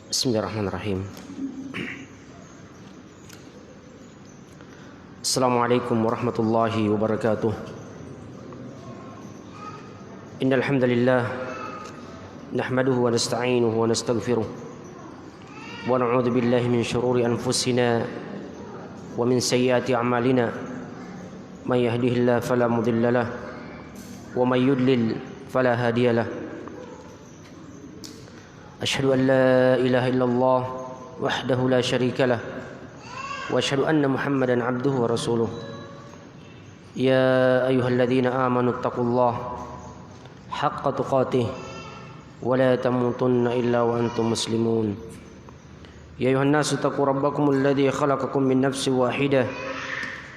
Bismillahirrahmanirrahim. Assalamualaikum warahmatullahi wabarakatuh. Innal hamdalillah nahmaduhu wa nasta'inuhu wa nastaghfiruh wa na'udzu billahi min shururi anfusina wa min sayyiati a'malina. May yahdihillahu fala mudilla lahu wa may yudlil fala hadiya lahu. أشهد أن لا إله إلا الله وحده لا شريك له وأشهد أن محمدا عبده ورسوله يا أيها الذين آمنوا اتقوا الله حق تقاته ولا تموتن إلا وأنتم مسلمون يا أيها الناس اتقوا ربكم الذي خلقكم من نفس واحدة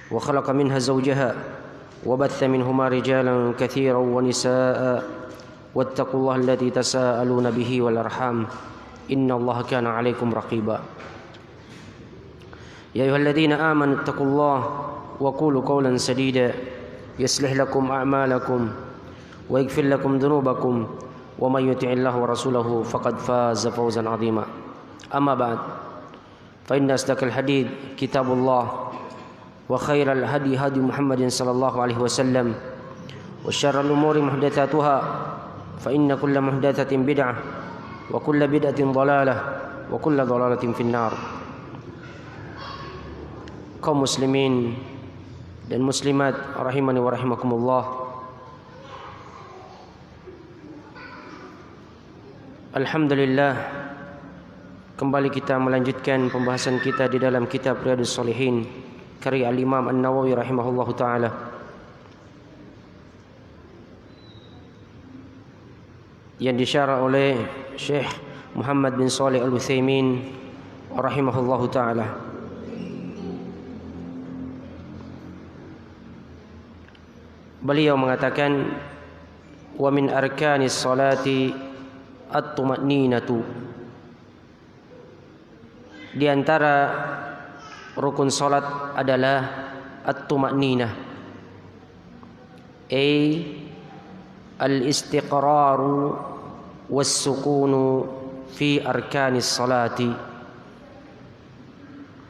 وخلق منها زوجها وبث منهما رجالا كثيرا ونساء واتقوا الله الذي تساءلون به والأرحام إن الله كان عليكم رقيبا يا أيها الذين آمنوا اتقوا الله وقولوا قولا سديدا يصلح لكم أعمالكم ويغفر لكم ذنوبكم ومن يطع الله ورسوله فقد فاز فوزا عظيما أما بعد فإن أصدق الحديث كتاب الله وخير الهدي هدي محمد صلى الله عليه وسلم وشر الأمور محدثاتها فإن كل محدثة بدعة وكل بدعة ضلالة وكل ضلالة في النار. Kaum muslimin dan muslimat rahimani wa rahimakumullah. Alhamdulillah, kembali kita melanjutkan pembahasan kita di dalam kitab Riyadhus Shalihin karya Al-Imam An-Nawawi rahimahullahu taala. Yang disyarah oleh Syekh Muhammad bin Shalih Al-Utsaimin rahimahullahu taala. Beliau mengatakan, wa min arkanis salati at-tuma'ninatu. Di antara rukun salat adalah at-tuma'ninah, al-istiqraru was-sukunu fi arkanis salati,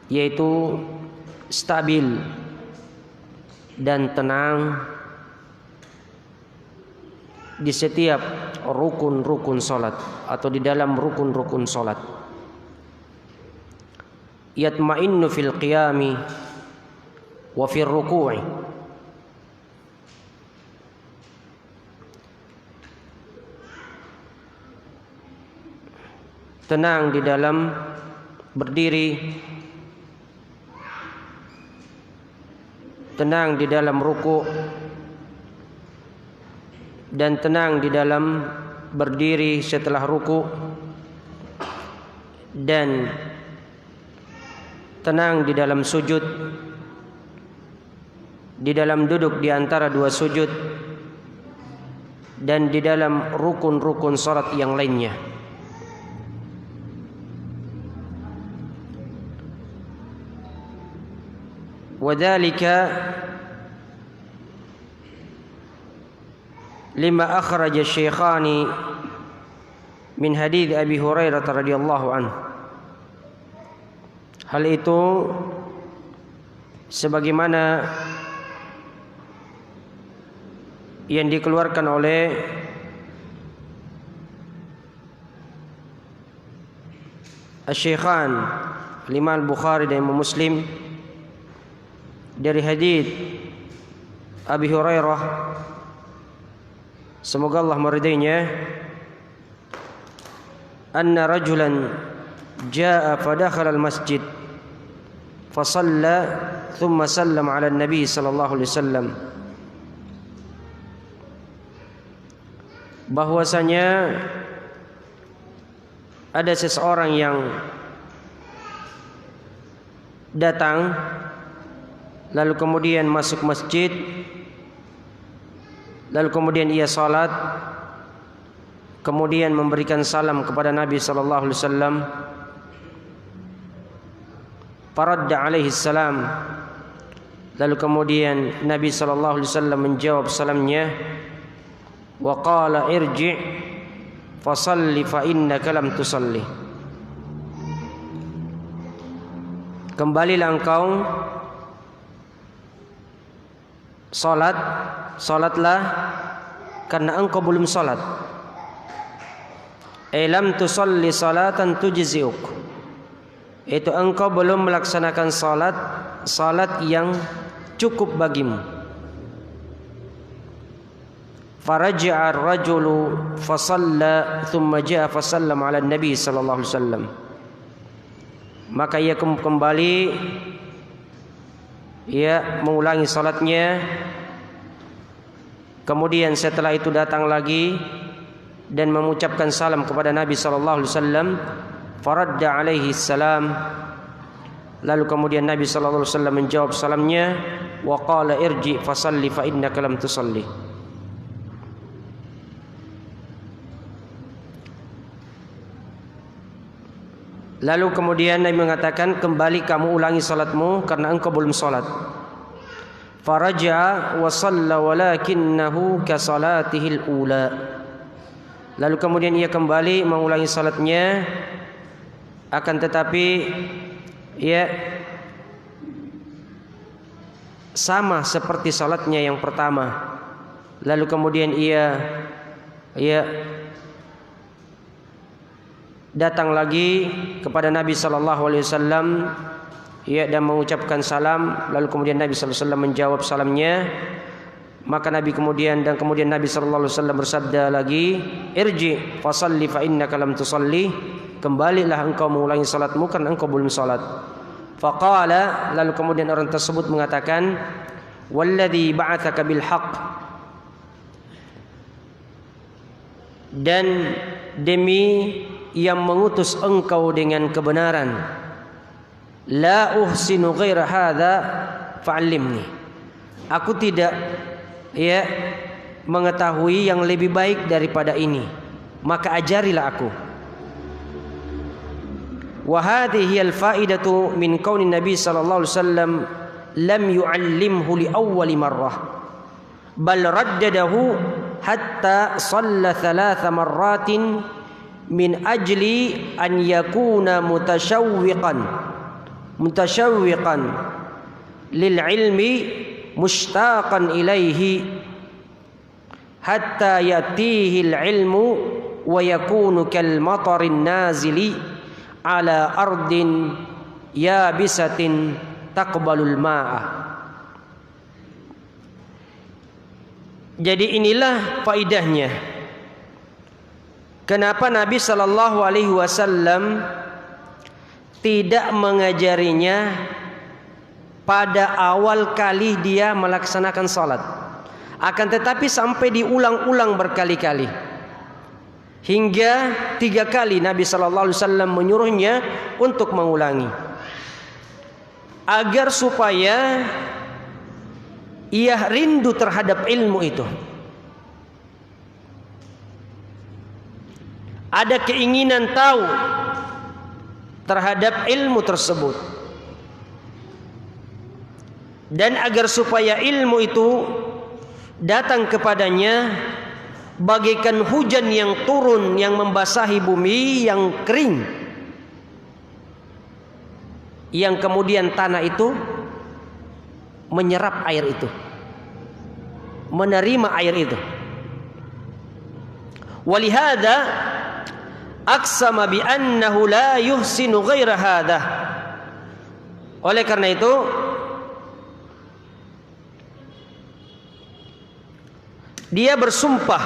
yaitu stabil dan tenang di setiap rukun-rukun salat atau di dalam rukun-rukun salat. Yatma'innu fil qiyami wa fil ruku'i, tenang di dalam berdiri, tenang di dalam ruku', dan tenang di dalam berdiri setelah ruku', dan tenang di dalam sujud, di dalam duduk di antara dua sujud, dan di dalam rukun-rukun salat yang lainnya. Wadzalika lima akhraja Syekhani min hadits Abi Hurairah radhiyallahu anhu. Hal itu sebagaimana yang dikeluarkan oleh Asy-Syaikhan Imam Al-Bukhari dan Imam Muslim dari hadits Abi Hurairah, semoga Allah meridainya, anna rajulan jaa fadakhala al-masjid fasalla thumma sallama ala an-nabi sallallahu alaihi wasallam, bahwasanya ada seseorang yang datang lalu kemudian masuk masjid, lalu kemudian ia salat, kemudian memberikan salam kepada Nabi sallallahu alaihi wasallam. Faradda alaihi salam, lalu kemudian Nabi sallallahu alaihi wasallam menjawab salamnya, wa qala irji' fasalli fa innaka lam tusalli. kembalilah engkau salatlah karena engkau belum salat. Lam tusalli salatan tujzi'uk, itu engkau belum melaksanakan salat yang cukup bagimu. Faraja'a ar-rajulu fasalla thumma ja'a fasallama 'ala an-nabi sallallahu alaihi wasallam. Maka ia kembali, ia mengulangi salatnya. Kemudian setelah itu datang lagi dan mengucapkan salam kepada Nabi sallallahu alaihi wasallam. Faradda alaihi salam, lalu kemudian Nabi sallallahu alaihi wasallam menjawab salamnya, wa qala irji fasalli fa innaka lam tusalli. Lalu kemudian Nabi mengatakan, kembali kamu ulangi salatmu karena engkau belum salat. Faraja'a wa shalla walakinnahu ka salatihil ula. Lalu kemudian ia kembali mengulangi salatnya, akan tetapi ia sama seperti salatnya yang pertama. Lalu kemudian ia datang lagi kepada Nabi sallallahu alaihi wasallam, dan mengucapkan salam. Lalu kemudian Nabi sallallahu alaihi wasallam menjawab salamnya. Maka Nabi kemudian Nabi sallallahu alaihi wasallam bersabda lagi, irji fasalli fa innaka lam tusalli, kembalilah engkau mengulangi salatmu karena engkau belum salat. Faqala, lalu kemudian orang tersebut mengatakan, walladzi ba'atsaka bil haqq, dan demi yang mengutus engkau dengan kebenaran, la uhsinu ghaira hadza fa'allimni, aku tidak mengetahui yang lebih baik daripada ini, maka ajarilah aku. Wa hadhihi al-fa'idatu min kauni Nabi sallallahu alaihi wasallam lam yu'allimhu li awwali marrah bal raddadahu hatta shalla 3 marratin min ajli an yakuna mutashawwiqan lil ilmi mushtaqan ilaihi hatta yatihi al-ilmu wa yakunu kal matarin nazili ala ardin yabisatin taqbalul ma'a. Jadi inilah faidahnya kenapa Nabi sallallahu alaihi wasallam tidak mengajarinya pada awal kali dia melaksanakan salat, akan tetapi sampai diulang-ulang berkali-kali, hingga 3 kali Nabi sallallahu alaihi wasallam menyuruhnya untuk mengulangi, agar supaya ia rindu terhadap ilmu itu, ada keinginan tahu terhadap ilmu tersebut, dan agar supaya ilmu itu datang kepadanya bagaikan hujan yang turun yang membasahi bumi yang kering, yang kemudian tanah itu menyerap air itu, menerima air itu. Walihada aqsama bi annahu la yuhsinu ghaira hadha. Oleh karena itu dia bersumpah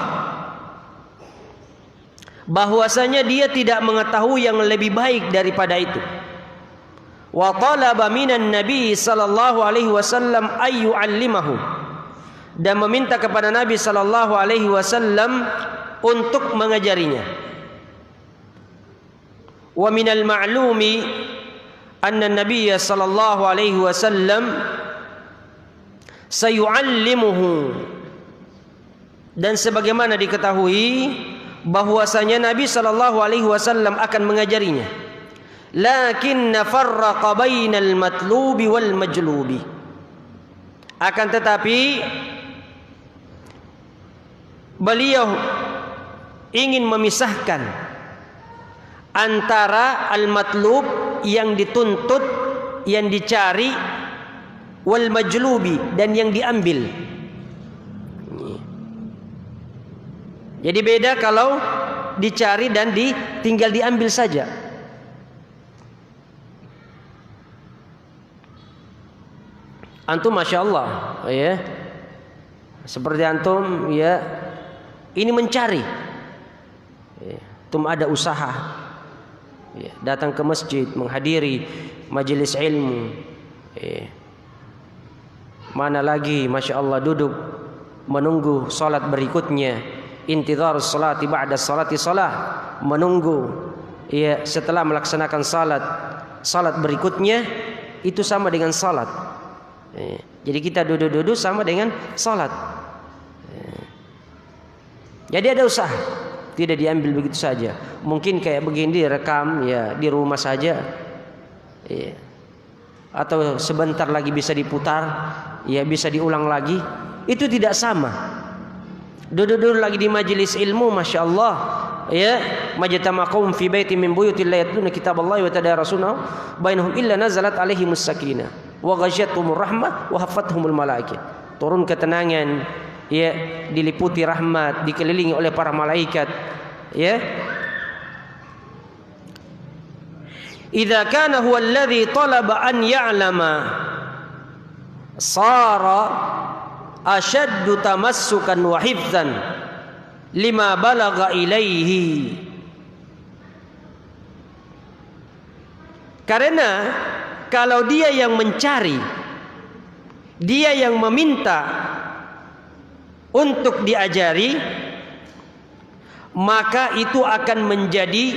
bahwasanya dia tidak mengetahui yang lebih baik daripada itu. Wa talaba minan nabi sallallahu alaihi wasallam ay yu'allimahu, dan meminta kepada Nabi sallallahu alaihi wasallam untuk mengajarinya. Wa minal ma'lumi anna an-nabiy sallallahu alaihi wasallam sayu'allimuhu, dan sebagaimana diketahui bahwasanya Nabi sallallahu alaihi wasallam akan mengajarinya. Lakinna farraqa bainal matlubi wal majlubi, akan tetapi beliau ingin memisahkan antara al-matlub yang dituntut yang dicari, wal majlubi, dan yang diambil. Jadi beda kalau dicari dan tinggal diambil saja. Antum masya Allah, ya, seperti antum, ya, ini mencari. Antum ada usaha, ya, datang ke masjid, menghadiri majelis ilmu, ya. Mana lagi, masya Allah, duduk menunggu salat berikutnya, intidharus salati ba'da salati salah, menunggu, ya, setelah melaksanakan salat berikutnya, itu sama dengan salat. Jadi kita duduk-duduk sama dengan salat. Jadi ada usaha, tidak diambil begitu saja. Mungkin kayak begini direkam, ya, di rumah saja, ya. Atau sebentar lagi bisa diputar, ya, bisa diulang lagi. Itu tidak sama. Duduk-duduk lagi di majelis ilmu, masya Allah, ya, majtama'u fi baitin min buyutillahi yatluna kitaballahi wa tadarasunahu bainahum illa nazalat alaihimus sakinah wa ghashiyatuhumur rahmah wa hafathumul malaikah. Turun ketenangan, ya, diliputi rahmat, dikelilingi oleh para malaikat, ya. Idza kana huwa alladhi talaba an ya'lama sara ashaddu tamassukan wa hifdzan lima balagha ilaihi. Karena kalau dia yang mencari, dia yang meminta untuk diajari, maka itu akan menjadi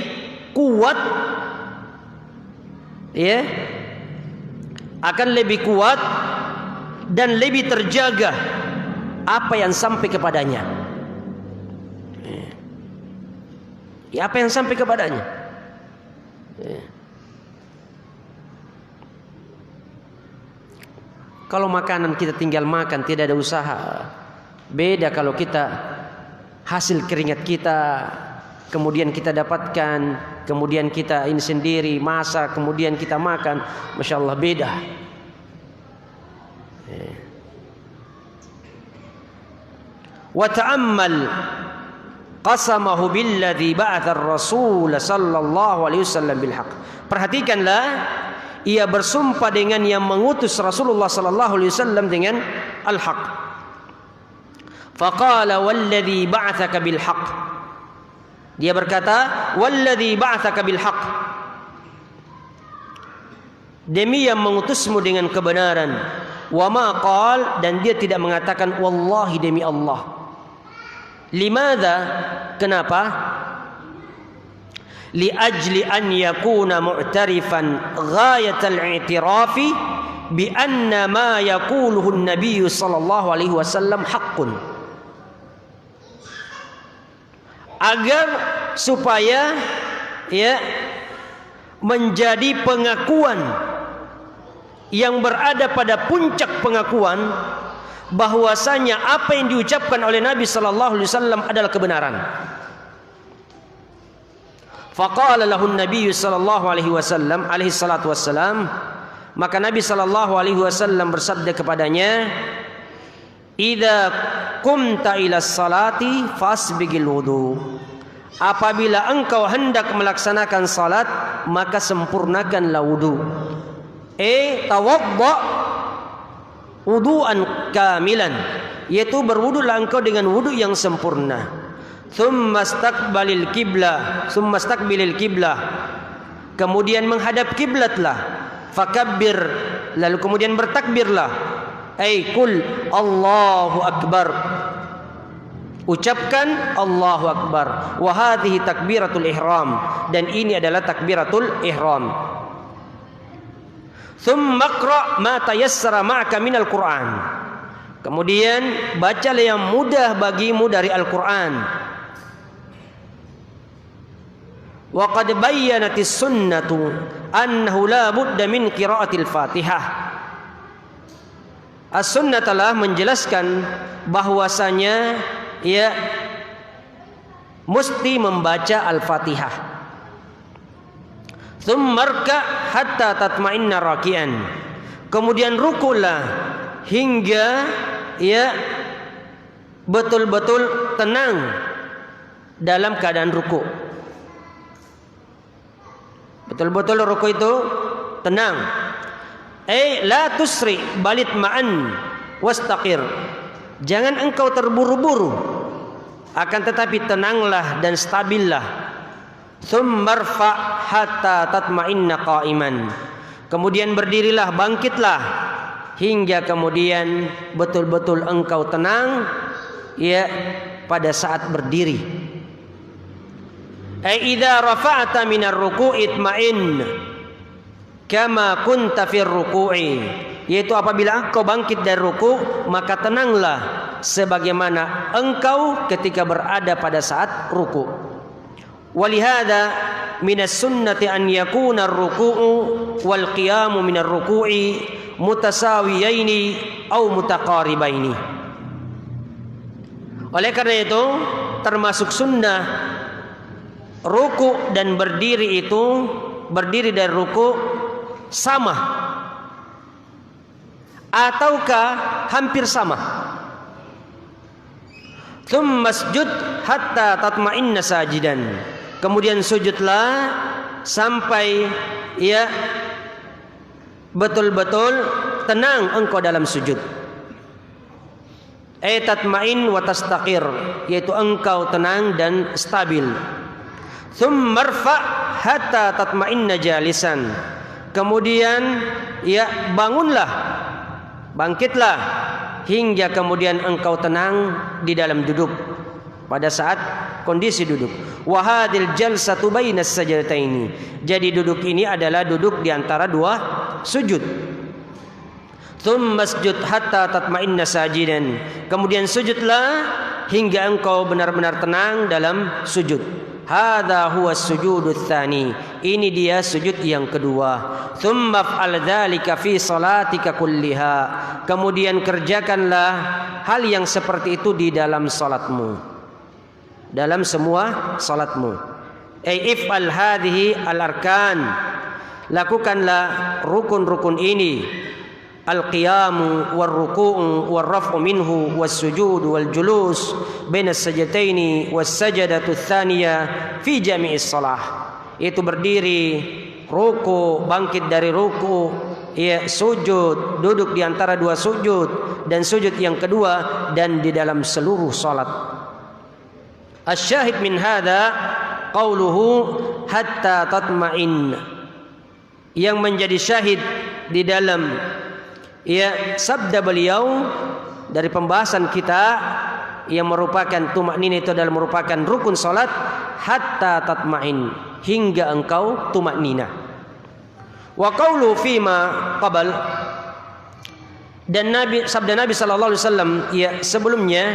kuat, ya, akan lebih kuat dan lebih terjaga apa yang sampai kepadanya. Ya, apa yang sampai kepadanya. Ya. Kalau makanan kita tinggal makan, tidak ada usaha. Beda kalau kita hasil keringat kita, kemudian kita dapatkan, kemudian kita ini sendiri masak, kemudian kita makan, masya Allah, beda. Wa ta'ammal qasamahu billadzi ba'atha ar-rasul sallallahu alaihi wasallam bil haqq. Perhatikanlah, ia bersumpah dengan yang mengutus Rasulullah sallallahu alaihi wasallam dengan al-haq. Faqala walladzi ba'atsaka bil haqq. Dia berkata, walladzi ba'atsaka bil haqq, demi yang mengutusmu dengan kebenaran. Wa ma qal, dan dia tidak mengatakan wallahi, demi Allah. Limadza? Kenapa? Li ajli an yakuna mu'tarifan ghayatal i'tirafi bi anna ma yaquluhu an-nabiy sallallahu alaihi wasallam haqqun. Agar supaya, ya, menjadi pengakuan yang berada pada puncak pengakuan bahwasanya apa yang diucapkan oleh Nabi sallallahu alaihi wasallam adalah kebenaran. Faqala lahu an-nabiy sallallahu alaihi wasallam, alaihi salatu wassalam, maka Nabi sallallahu alaihi wasallam bersabda kepadanya, idza qumta ila salati fasbigil wudu. Apabila engkau hendak melaksanakan salat, maka sempurnakanlah wudu. Tawadda wudu'an kamilan, yaitu berwudulah engkau dengan wudu yang sempurna. Tsumma istaqbalil qiblah, kemudian menghadap kiblatlah. Fakabbir, lalu kemudian bertakbirlah. Qul Allahu akbar, ucapkan Allahu akbar. Wa hadhihi takbiratul ihram, dan ini adalah takbiratul ihram. Tsumma qra' ma tayassara ma'aka minal Qur'an, kemudian bacalah yang mudah bagimu dari Al-Qur'an. Wa qad bayyanatis sunnatu annahu la budda min qira'atil Fatihah. As-sunnah telah menjelaskan bahwasanya, ya, mesti membaca Al-Fatihah. Tsummarka hatta tatma'inna raki'an. Kemudian rukulah hingga ya betul-betul tenang dalam keadaan ruku. Betul-betul ruku itu tenang. La tusri balit ma'an wastaqir. Jangan engkau terburu-buru, akan tetapi tenanglah dan stabillah. Tsummarfa hatta tatma'inna qa'iman. Kemudian berdirilah, bangkitlah hingga kemudian betul-betul engkau tenang ya pada saat berdiri. Idza rafa'ta minar ruku'i itma'in kama kunta fir ruku'i. Yaitu apabila engkau bangkit dari ruku, maka tenanglah sebagaimana engkau ketika berada pada saat ruku. Walihada minas sunnati an yakuna ar-ruku'u wal qiyamu minar ruku'i mutasawiyaini au mutaqaribaini. Oleh karena itu termasuk sunnah ruku dan berdiri itu, berdiri dari ruku sama ataukah hampir sama. Tsumma masjud hatta tatma'inna sajidan. Kemudian sujudlah sampai ya betul-betul tenang engkau dalam sujud. Tatma'in wa tastaqir, yaitu engkau tenang dan stabil. Tsumma marfa' hatta tatma'inna jalisan. Kemudian ya bangunlah, bangkitlah hingga kemudian engkau tenang di dalam duduk pada saat kondisi duduk. Wa hadil jalsatu bainas sajdataini. Jadi duduk ini adalah duduk di antara dua sujud. Tsumma masjud hatta tatma'inna sajidan. Kemudian sujudlah hingga engkau benar-benar tenang dalam sujud. Hadza huwa sujudut tsani. Ini dia sujud yang kedua. Tsumma fa'al dzalika fi salatika kulliha. Kemudian kerjakanlah hal yang seperti itu di dalam salatmu, dalam semua salatmu. If'al hadhihi al-arkan. Lakukanlah rukun-rukun ini. Al-qiyamu war-ruku'u war-raf'u minhu was-sujudu wal-julus baina as-sajdataini was-sajdatu ats-tsaniyah fi jami'is shalah. Itu berdiri, ruku, bangkit dari ruku, ya sujud, duduk di antara dua sujud dan sujud yang kedua dan di dalam seluruh salat. Asy-syahid min hadza qauluhu hatta tatma'in. Yang menjadi syahid di dalam ya sabda beliau dari pembahasan kita yang merupakan tumaknina itu adalah merupakan rukun salat, hatta tatma'in, hingga engkau tumaknina. Wa qaulu fima qabal, dan sabda Nabi sallallahu alaihi wasallam ya sebelumnya,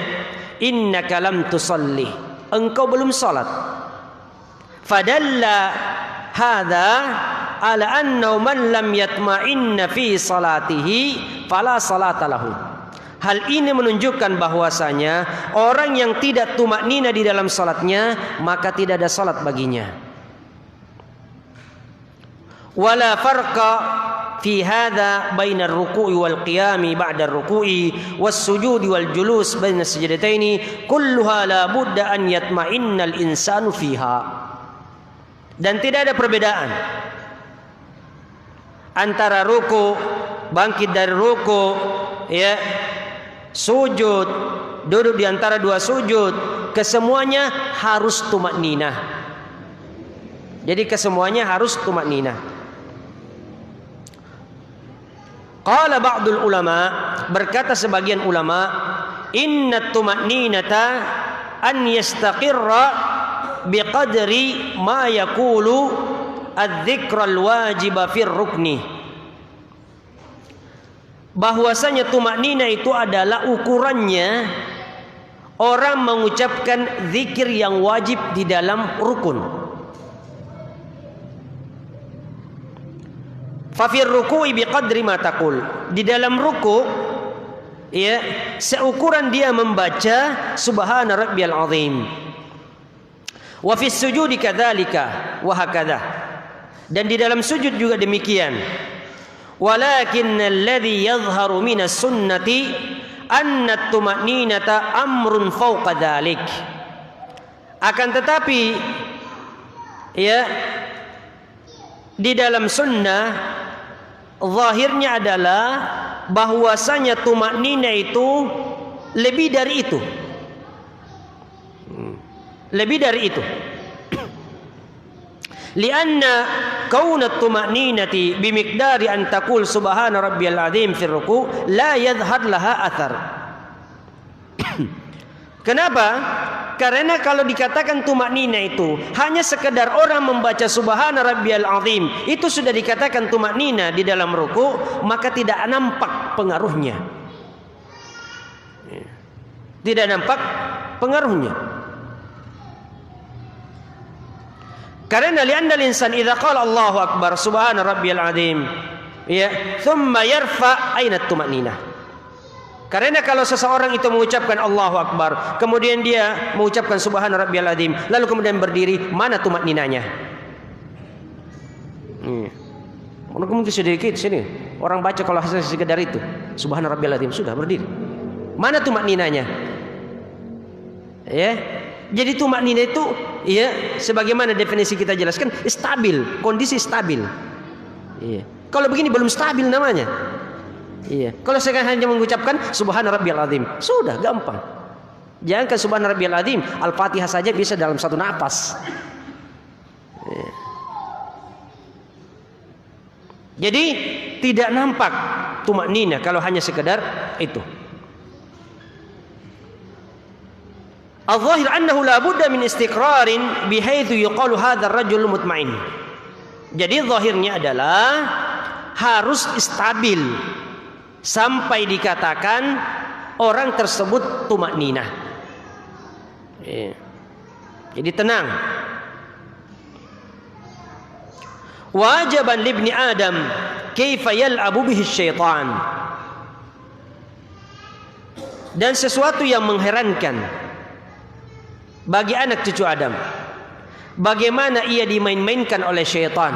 innaka lam tusalli, engkau belum salat. Fadalla hadza ala anna man lam yatma'inna fi salatihi fala salata lahu. Hal ini menunjukkan bahwasanya orang yang tidak tumaknina di dalam salatnya maka tidak ada salat baginya. Wala farqa fi hadza bainar ruku'i wal qiyami ba'da ruku'i was sujudi wal julus baina sajdataini kulluha la budda an yatma'innal insanu fiha. Dan tidak ada perbedaan antara ruku, bangkit dari ruku, ya, sujud, duduk di antara dua sujud, kesemuanya harus tumakninah. Jadi kesemuanya harus tumakninah. Qala ba'dul ulama, berkata sebagian ulama, inna tumakninata an yastaqirra biqadri ma yaqulu adzikral wajiba fir rukni. Bahwasanya tumaknina itu adalah ukurannya orang mengucapkan zikir yang wajib di dalam rukun. Fa fir ruku'i biqadri ma taqul. Di dalam ruku ya seukuran dia membaca subhana rabbiyal azim. Wa fis sujudi kadzalika wa hakadha. Dan di dalam sujud juga demikian. Walakinnal ladzi yadhharu minas sunnati anna tuma'ninata amrun fawqa dzalik. Akan tetapi ya, di dalam sunnah zahirnya adalah bahwasanya tuma'nina itu lebih dari itu. Lebih dari itu. Lianna kaunat tuma'ninati bimiqdari an taqul subhana rabbiyal azim fi ruku' la yadhhar laha athar. Kenapa? Karena kalau dikatakan tuma'nina itu hanya sekedar orang membaca subhana rabbiyal azim, itu sudah dikatakan tuma'nina di dalam ruku', maka tidak nampak pengaruhnya. Tidak nampak pengaruhnya. Karena li'anna al-insan idza qala Allahu akbar subhana rabbiyal azim ya thumma yarfa aina tuma'ninah. Karena kalau seseorang itu mengucapkan Allahu akbar, kemudian dia mengucapkan subhana rabbiyal azim, lalu kemudian berdiri, mana tuma'ninanya? Mungkin sedikit sini orang baca kalau hasil sekedar itu subhana rabbiyal azim sudah berdiri. Mana tuma'ninanya? Ya. Jadi tuma'nina itu ya sebagaimana definisi kita jelaskan, stabil, kondisi stabil. Iya. Kalau begini belum stabil namanya. Iya. Kalau saya hanya mengucapkan subhana rabbiyal azim, sudah gampang. Jangankan subhana rabbiyal azim, Al-Fatihah saja bisa dalam satu napas. Iya. Jadi tidak nampak tuma'nina kalau hanya sekedar itu. Al-zahir annahu la budda min istiqrarin bihaitsu yuqalu hadzal rajul mutmain. Jadi zahirnya adalah harus stabil sampai dikatakan orang tersebut tuma'ninah. Jadi tenang. Wajiban libni Adam kaifa yal'abu bihi syaitan. Dan sesuatu yang mengherankan bagi anak cucu Adam, bagaimana ia dimain-mainkan oleh syaitan.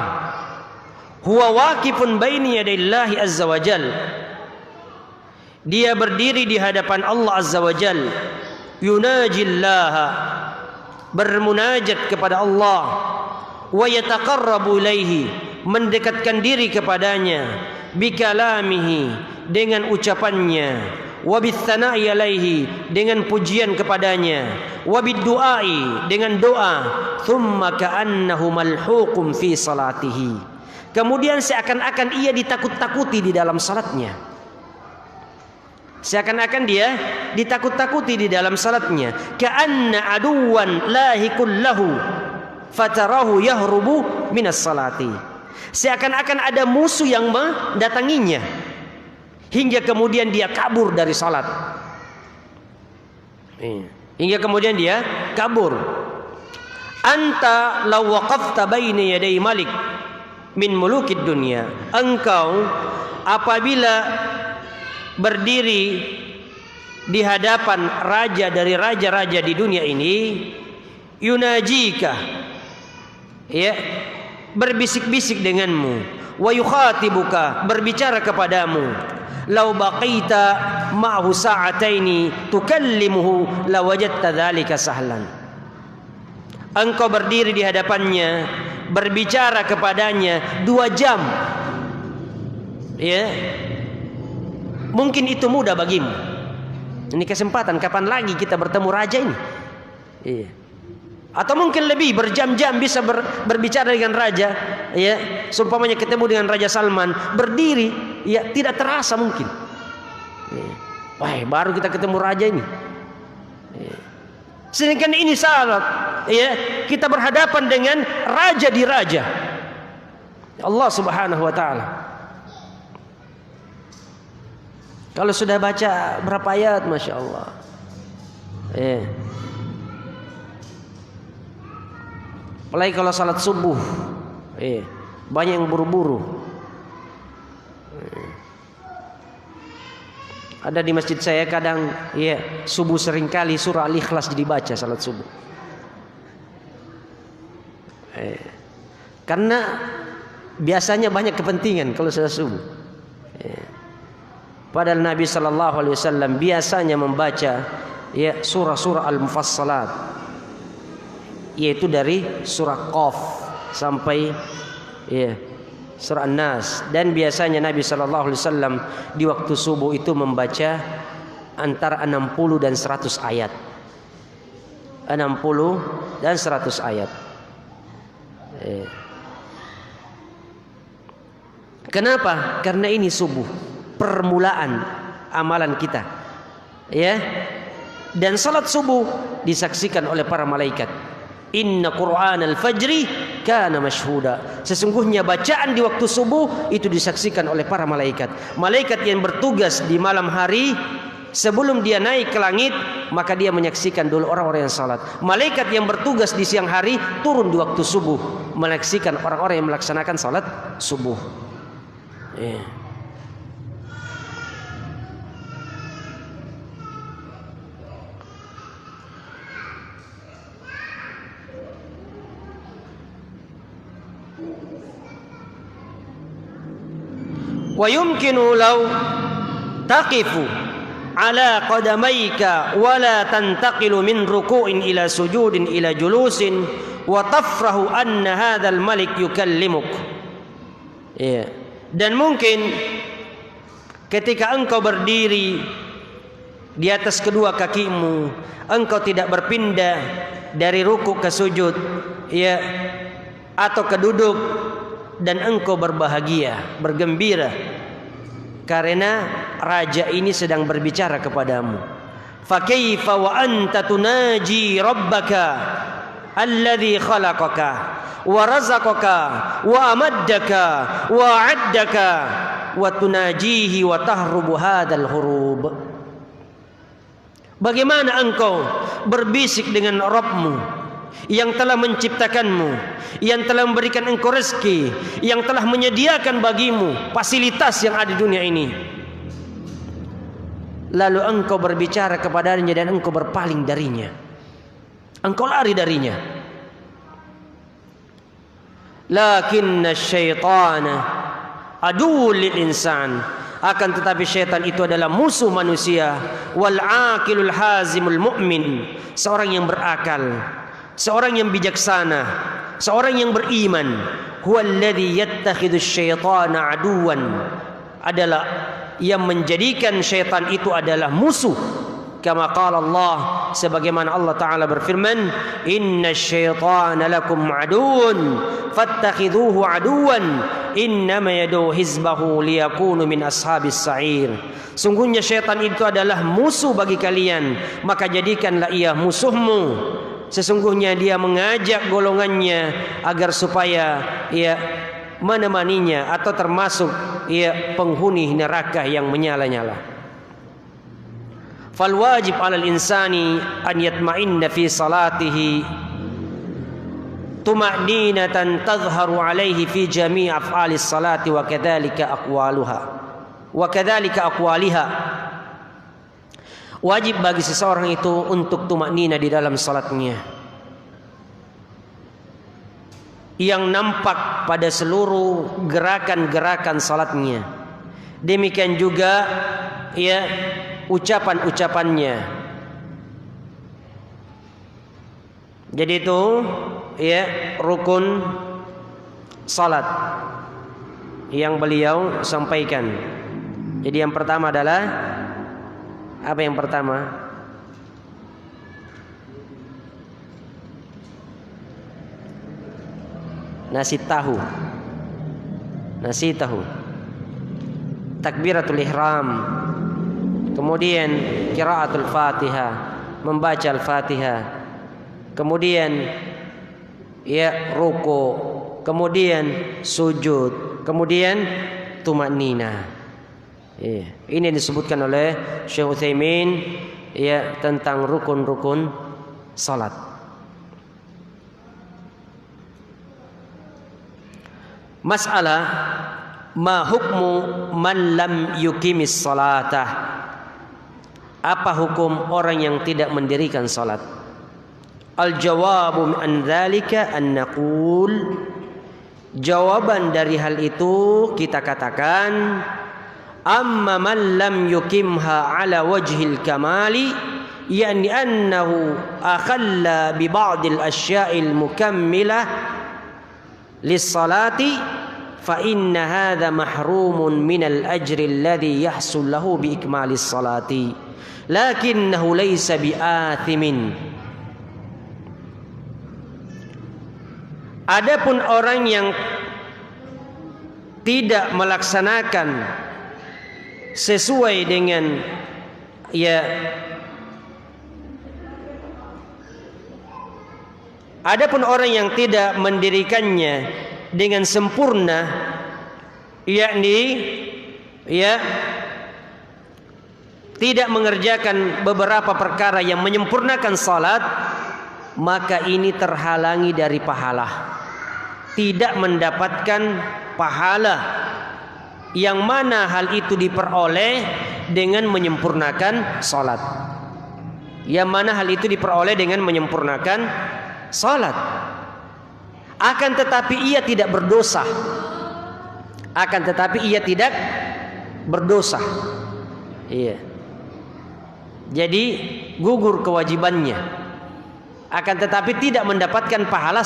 Huwa waqifun baini yadayillahi azza wajal. Dia berdiri di hadapan Allah azza wajal. Yunajillaha, bermunajat kepada Allah. Wa yataqarrabu ilaihi, mendekatkan diri kepadanya. Bikalamihi, dengan ucapannya. Wabitsana'i alaihi, dengan pujian kepadanya. Wabiddu'ai, dengan doa. Thumma ka'annahu malhuqum fi salatihi. Kemudian seakan-akan ia ditakut-takuti di dalam salatnya. Seakan-akan dia ditakut-takuti di dalam salatnya. Ka'anna aduwan lahikul lahu fatarahu yahrubu minas salati. Seakan-akan ada musuh yang mendatanginya, hingga kemudian dia kabur dari salat. Hingga kemudian dia kabur. Anta law waqafta baina yaday malik min mulukid dunya. Engkau apabila berdiri di hadapan raja dari raja-raja di dunia ini, yunajika, ya, berbisik-bisik denganmu, wa yukhatibuka, berbicara kepadamu. Lau baqaita ma'hu sa'ataini tukallimuhu lawajadta dzalika sahlan. Engkau berdiri di hadapannya, berbicara kepadanya 2 jam, ya, mungkin itu mudah bagimu. Ini kesempatan, kapan lagi kita bertemu raja ini? Iya. Atau mungkin lebih, berjam-jam bisa berbicara dengan raja, ya. Seumpamanya ketemu dengan Raja Salman, berdiri, ya, tidak terasa mungkin. Ya. Wah, baru kita ketemu raja ini. Ya. Sedangkan ini salat, ya, kita berhadapan dengan raja di raja, Allah Subhanahu wa taala. Kalau sudah baca berapa ayat, Masya Allah, ya. Apalagi kalau salat subuh, banyak yang buru-buru. Ada di masjid saya kadang, ya, subuh seringkali surah Al-Ikhlas dibaca salat subuh. Karena Biasanya banyak kepentingan kalau sudah subuh. Padahal Nabi sallallahu alaihi wasallam biasanya membaca surah-surah al-mufassalat, yaitu dari surah Qaf sampai surah An-Nas. Dan biasanya Nabi sallallahu alaihi wasallam di waktu subuh itu membaca antara 60 dan 100 ayat. 60 dan 100 ayat. Kenapa? Karena ini subuh, permulaan amalan kita. Dan salat subuh disaksikan oleh para malaikat. Inna Qur'anal fajri kana mashhuda. Sesungguhnya bacaan di waktu subuh itu disaksikan oleh para malaikat. Malaikat yang bertugas di malam hari sebelum dia naik ke langit, maka dia menyaksikan dulu orang-orang yang salat. Malaikat yang bertugas di siang hari turun di waktu subuh, menyaksikan orang-orang yang melaksanakan salat subuh. Wa yumkinu law taqifu ala qadamayka wa la tantaqilu min ruku'in ila sujudin ila julusin wa tafrahu anna hadzal malik yukallimuk. Dan mungkin ketika engkau berdiri di atas kedua kakimu, engkau tidak berpindah dari ruku ke sujud, atau ke duduk, dan engkau berbahagia, bergembira karena raja ini sedang berbicara kepadamu. Fa kaifa wa anta tunaji rabbaka alladhi khalaqaka wa razaqaka wa amaddaka wa a'addaka wa tunajihi wa tahrubu hadzal hurub. Bagaimana engkau berbisik dengan Rabbmu yang telah menciptakanmu, yang telah memberikan engkau rezeki, yang telah menyediakan bagimu fasilitas yang ada di dunia ini, lalu engkau berbicara kepadanya dan engkau berpaling darinya, engkau lari darinya. Lakinna syaitana aduwwul lil insan, akan tetapi syaitan itu adalah musuh manusia. Wal aqilul hazimul mu'min, seorang yang berakal, seorang yang bijaksana, seorang yang beriman. Huwallazi yattakhidus syaitana aduwan, adalah yang menjadikan syaitan itu adalah musuh. Kama qala Allah, sebagaimana Allah Ta'ala berfirman, inna syaitana lakum aduun fattakhidhuhu aduwan innama yad'u hizbahu liyakunu min ashabis sa'ir. Sungguhnya syaitan itu adalah musuh bagi kalian, maka jadikanlah ia musuhmu. Sesungguhnya dia mengajak golongannya agar supaya ia menemaninya atau termasuk ia penghuni neraka yang menyala-nyala. Fal wajib 'alal insani an yatma'inna fi salatihi tuma'ninatan tadhharu 'alaihi fi jami' af'alis salati wa kadzalika aqwaliha. Wajib bagi seseorang itu untuk tumaknina di dalam salatnya, yang nampak pada seluruh gerakan-gerakan salatnya. Demikian juga ucapan-ucapannya. Jadi itu rukun salat yang beliau sampaikan. Jadi yang pertama adalah apa yang pertama? Nasi tahu. Takbiratul ihram. Kemudian qiraatul Fatihah, membaca Al-Fatihah. Kemudian ruku, kemudian sujud, kemudian tumanina. Ini disebutkan oleh Syekh Utsaimin tentang rukun-rukun salat. Masalah ma hukmu man lam yuqimis salatah. Apa hukum orang yang tidak mendirikan salat? Al-jawabu an dzalika an naqul Jawaban dari hal itu kita katakan, amma man lam yuqimha ala wajhil kamali, yani annahu akhalla bi ba'dil asya'il mukammilah lis-salati, fa inna hadha mahrumun minal ajri alladhi yahsul lahu bi ikmalis salati, lakinnahu laysa bi athimin. Adapun orang yang tidak melaksanakan sesuai dengan adapun orang yang tidak mendirikannya dengan sempurna, yakni tidak mengerjakan beberapa perkara yang menyempurnakan salat, maka ini terhalangi dari pahala, tidak mendapatkan pahala, yang mana hal itu diperoleh dengan menyempurnakan salat. Yang mana hal itu diperoleh dengan menyempurnakan salat. Akan tetapi ia tidak berdosa. Akan tetapi ia tidak berdosa. Iya. Jadi gugur kewajibannya. Akan tetapi tidak mendapatkan pahala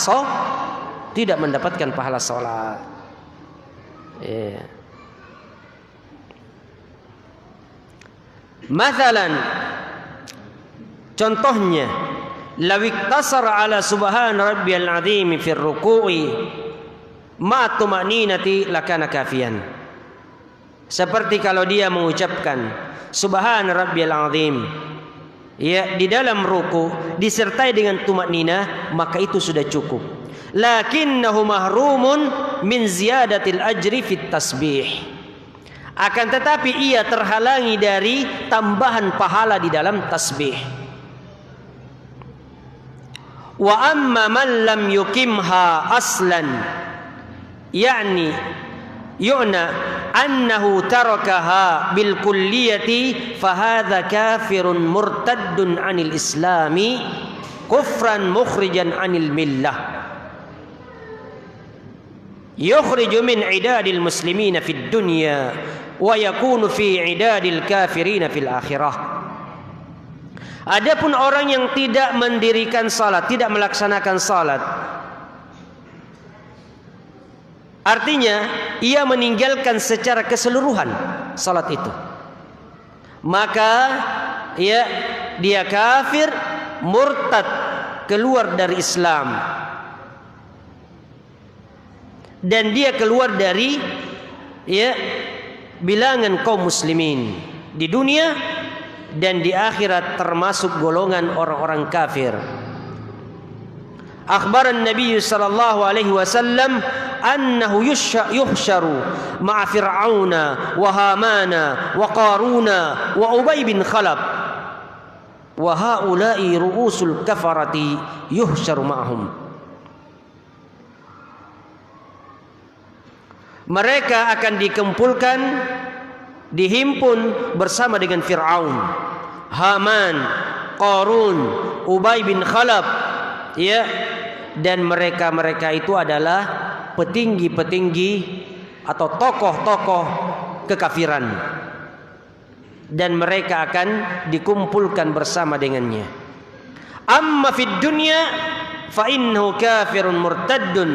tidak mendapatkan pahala salat. Iya. Mathalan, contohnya, law iktasara ala subhana rabbiyal azim fi ruku'i ma tumaninati lakana kafiyan. Seperti kalau dia mengucapkan subhana rabbiyal azim di dalam ruku disertai dengan tumakninah, maka itu sudah cukup. Lakinnahu mahrumun min ziyadatil ajri fit tasbih. Akan tetapi ia terhalangi dari tambahan pahala di dalam tasbih. Wa amma man lam yuqimha aslan, yakni yu'na annahu tarakaha bil kulliyati, fahadha kafirun murtaddun anil islami kufran mukhrijan anil millah, yukhriju min idadil muslimina fid dunya wa yakunu fi idadil kafirina fil akhirah. Adapun orang yang tidak mendirikan salat, tidak melaksanakan salat, artinya ia meninggalkan secara keseluruhan salat itu, maka dia kafir, murtad, keluar dari Islam, dan dia keluar dari bilangan kaum muslimin di dunia dan di akhirat, termasuk golongan orang-orang kafir. Akhbaran Nabi sallallahu alaihi wasallam annahu yuhsyaru ma'a fir'auna wa hamana wa qaruna wa ubay bin khalaf wa haula'i ru'usul kafarati yuhsyaru ma'hum. Mereka akan dikumpulkan, dihimpun bersama dengan Fir'aun, Haman, Qarun, Ubay bin Khalaf, dan mereka itu adalah petinggi-petinggi atau tokoh-tokoh kekafiran, dan mereka akan dikumpulkan bersama dengannya. Amma fid dunya fa innahu kafirun murtaddun,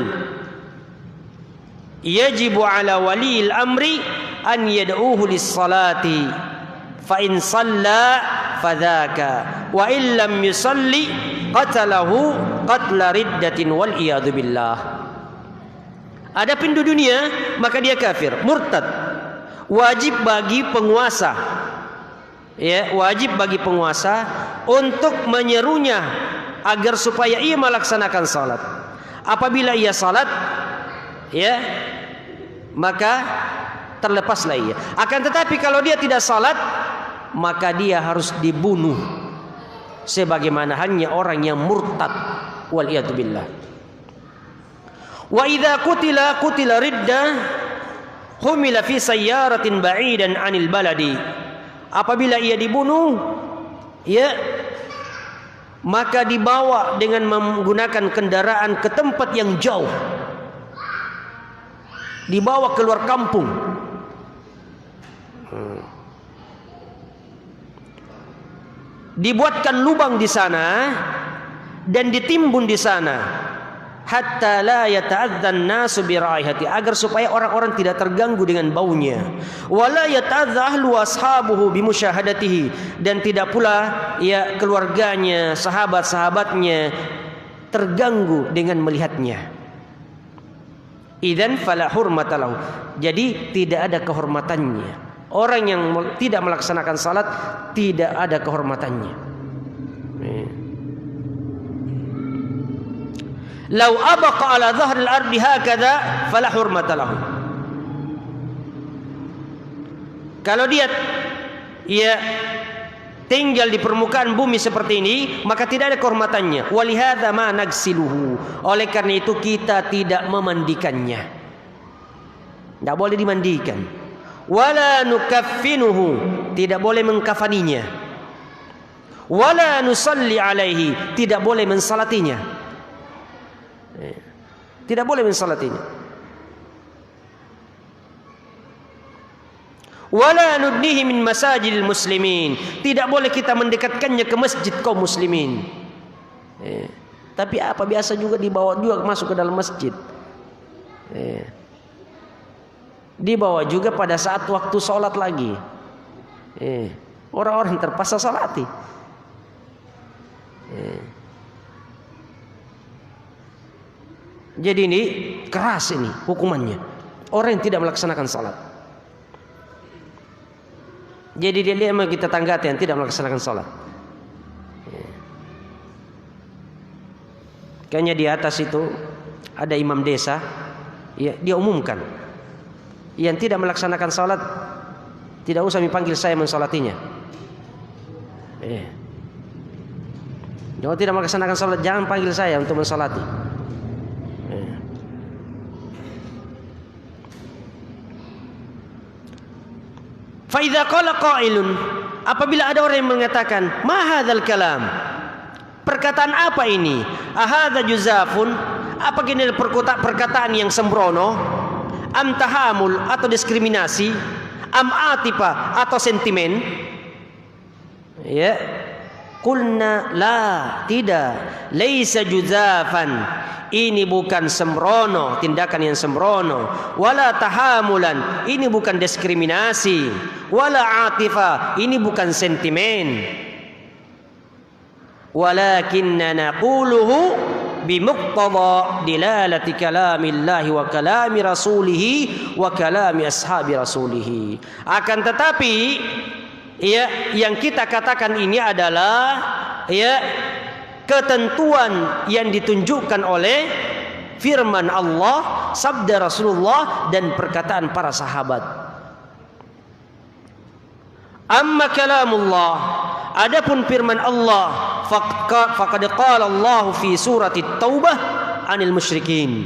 yajibu ala waliyil amri an yad'uhu lis-salati, fa in shalla fadzaka wa in lam yusalli qatalahu qatla riddatin wal iyadu billah. Adapun di dunia maka dia kafir, murtad. Wajib bagi penguasa, wajib bagi penguasa untuk menyerunya agar supaya ia melaksanakan salat. Apabila ia salat, maka terlepaslah ia. Akan tetapi kalau dia tidak salat, maka dia harus dibunuh sebagaimana halnya orang yang murtad, wal iyadu billah. Wa idza qutila riddah humila fi sayyaratin ba'idan 'anil baladi. Apabila ia dibunuh, maka dibawa dengan menggunakan kendaraan ke tempat yang jauh. dibawa keluar kampung. Dibuatkan lubang di sana dan ditimbun di sana, hatta la yata'adzan nasu bi raihati, agar supaya orang-orang tidak terganggu dengan baunya. Wala yata'adza ahlu ashabuhu bi musyahadatihi, dan tidak pula ya keluarganya, sahabat-sahabatnya terganggu dengan melihatnya. Idzan fala hurmata lahu, jadi tidak ada kehormatannya. Orang yang tidak melaksanakan salat tidak ada kehormatannya. Lau abaqa ala dhahril ardi hakadha fala hurmata lahu. Kalau dia tinggal di permukaan bumi seperti ini, maka tidak ada kehormatannya. Walihadza ma nagsiluhu, oleh karena itu kita tidak memandikannya. Tidak boleh dimandikan. Wala nukaffinuhu, tidak boleh mengkafaninya. Wala nusalli alaihi, tidak boleh mensalatinya. Tidak boleh mensalatinya. Wala nudnihi min masajidil muslimin, tidak boleh kita mendekatkannya ke masjid kaum muslimin. Tapi apa, biasa juga dibawa juga masuk ke dalam masjid. Dibawa juga pada saat waktu sholat lagi. Orang-orang terpaksa salati. Jadi ini keras ini hukumannya, orang yang tidak melaksanakan salat. Jadi dia lihat kita tanggati yang tidak melaksanakan salat. Kayaknya di atas itu ada imam desa, ya, dia umumkan yang tidak melaksanakan salat tidak usah dipanggil saya mensalatinya. Kalau tidak melaksanakan salat jangan panggil saya untuk mensalati. Fa idza qala qailun, apabila ada orang yang mengatakan ma hadzal kalam, perkataan apa ini? Ahadza juzafun, apa ini perkataan yang sembrono? Am tahamul, atau diskriminasi? Am atifa, atau sentimen? Ya, qulna la, tidak. Laisa juzafan, ini bukan sembrono, tindakan yang sembrono. Wala tahamulan, ini bukan diskriminasi. Wala atifa, ini bukan sentimen. Walakinna naquluhu bimuqtada dilalati kalamillahi wa kalami rasulihi wa kalami ashabi rasulihi. Akan tetapi ya, yang kita katakan ini adalah ya ketentuan yang ditunjukkan oleh firman Allah, sabda Rasulullah, dan perkataan para sahabat. Amma kalamullah, adapun firman Allah, faqad qala Allah fi surati Taubah anil musyrikin.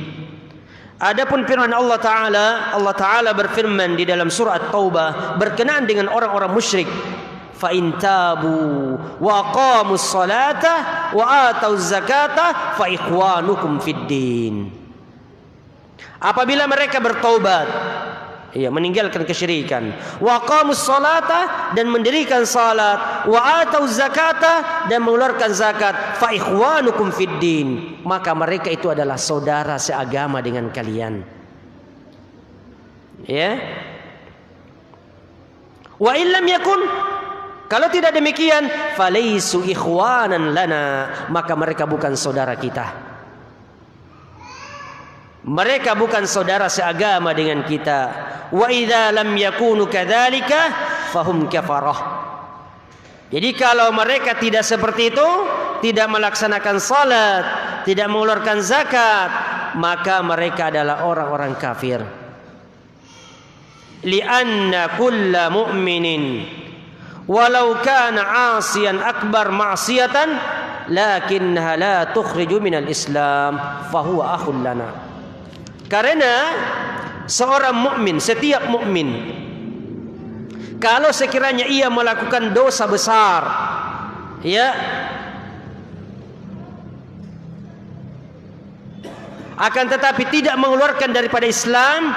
Adapun firman Allah Ta'ala berfirman di dalam surah Taubah berkenaan dengan orang-orang musyrik. Fa in tabu wa aqamus salata wa atauz zakata fa ikhwanukum fid din. Apabila mereka bertaubat, ya, meninggalkan kesyirikan, wa aqamus salata, dan mendirikan salat, wa atauz zakata, dan mengeluarkan zakat, fa ikhwanukum fid din, maka mereka itu adalah saudara seagama dengan kalian. Ya. Wa illam yakun, kalau tidak demikian, falaisu ikhwanan lana, maka mereka bukan saudara kita. Mereka bukan saudara seagama dengan kita. Wa idza lam yakunu kadzalika fahum kafarah. Jadi kalau mereka tidak seperti itu, tidak melaksanakan salat, tidak mengeluarkan zakat, maka mereka adalah orang-orang kafir. Li'anna kulla mu'minin walau kana 'asiyan akbar ma'siyatan lakinnaha la tukhriju minal Islam fahuwa akhul lana. Karena seorang mukmin, setiap mukmin, kalau sekiranya ia melakukan dosa besar, ya, akan tetapi tidak mengeluarkan daripada Islam,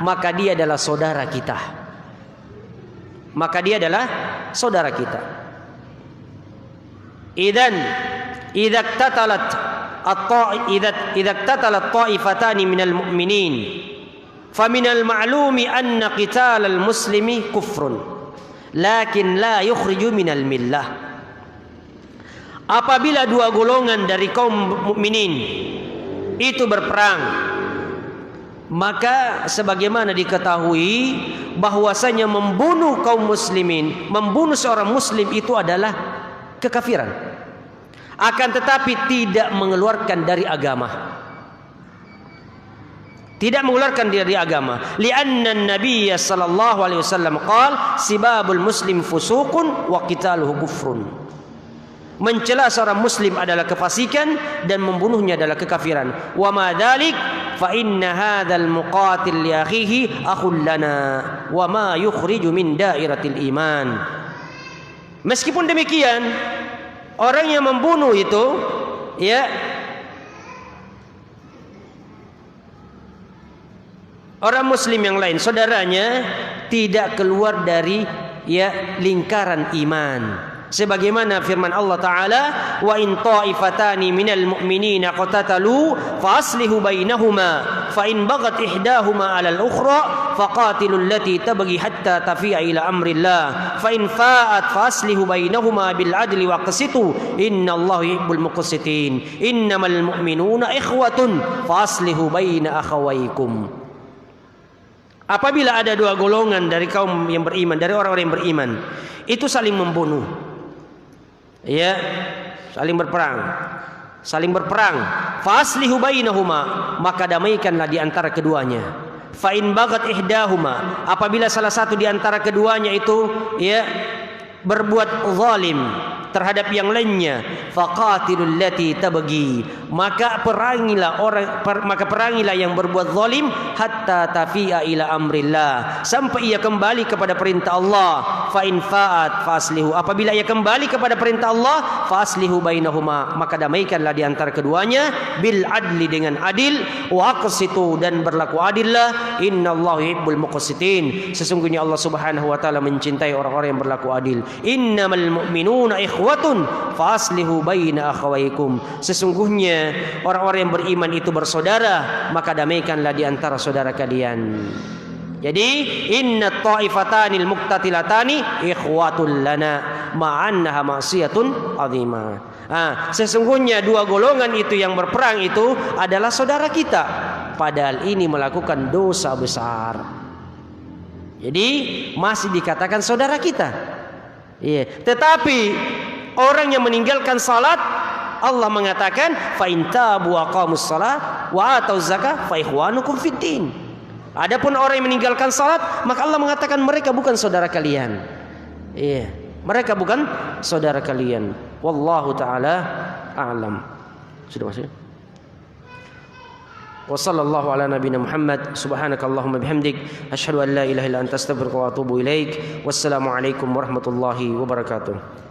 maka dia adalah saudara kita. Maka dia adalah saudara kita. Idzan idza iktatalat ta'ifatani minal mu'minin faminal ma'lumi anna qitalal muslimi kufrun lakin la yukhriju minal millah. Apabila dua golongan dari kaum mukminin itu berperang, maka sebagaimana diketahui bahwasanya membunuh kaum muslimin, membunuh seorang muslim itu adalah kekafiran. Akan tetapi tidak mengeluarkan dari agama. Tidak mengeluarkan dari agama. Lianna an-nabiy sallallahu alaihi wasallam qala sibabul muslim fusuqun wa qitaluhu kufrun. Mencela seorang muslim adalah kefasikan dan membunuhnya adalah kekafiran. Wa ma dzalik fa inna hadzal muqatil li akhihi akhul lana wa ma yukhriju min dairatil iman. Meskipun demikian, orang yang membunuh itu ya orang muslim yang lain, saudaranya, tidak keluar dari lingkaran iman. Sebagaimana firman Allah Ta'ala, wa in ta'ifatani minal mu'minina qatatalu fa aslihu bainahuma fa in baghat ihdahuma 'alal ukhra faqatilul lati tabghi hatta tafi'a ila amrillah fa in fa'at fa aslihu bainahuma bil 'adli wa qsitu innallaha yuhibbul muqsitin innamal mu'minuna ikhwatun fa aslihu baina akhawaykum. Apabila ada dua golongan dari kaum yang beriman, dari orang-orang yang beriman, itu saling membunuh, saling berperang, fa aslihu bainahuma, maka damaikanlah di antara keduanya. Fa in baghat ihdahuma, apabila salah satu di antara keduanya itu berbuat zalim terhadap yang lainnya, faqatilul lati tabghi, maka perangilah yang berbuat zalim hatta tafi'a ila amrillah, sampai ia kembali kepada perintah Allah. Fa in fa'at faslihu, apabila ia kembali kepada perintah Allah, faslihu bainahuma, maka damaikanlah di antara keduanya, bil adli, dengan adil, wa aqsitu, dan berlaku adillah, innallaha yuhibbul muqsitin, sesungguhnya Allah Subhanahu wa taala mencintai orang-orang yang berlaku adil. Innamal mu'minuna ikhwatun fa aslihu baina akhawaykum, sesungguhnya orang-orang yang beriman itu bersaudara, maka damaikanlah di antara saudara kalian. Jadi inna ta'ifatanil muqtatilatani ikhwatul lana ma'annaha ma'siyatun azimah. Sesungguhnya dua golongan itu yang berperang itu adalah saudara kita, padahal ini melakukan dosa besar. Jadi masih dikatakan saudara kita. Tetapi orang yang meninggalkan salat, Allah mengatakan fa in tabu wa aqamus salat wa atau zakah fa ikhwanukum fid din. Adapun orang yang meninggalkan salat, maka Allah mengatakan mereka bukan saudara kalian. Mereka bukan saudara kalian. Wallahu taala a'lam. Sudah masuk. Wa sallallahu ala nabiyina Muhammad, subhanakallahumma bihamdik, asyhadu an la ilaha illa anta astaghfiruka wa atubu ilaik. Wassalamu alaikum warahmatullahi wabarakatuh.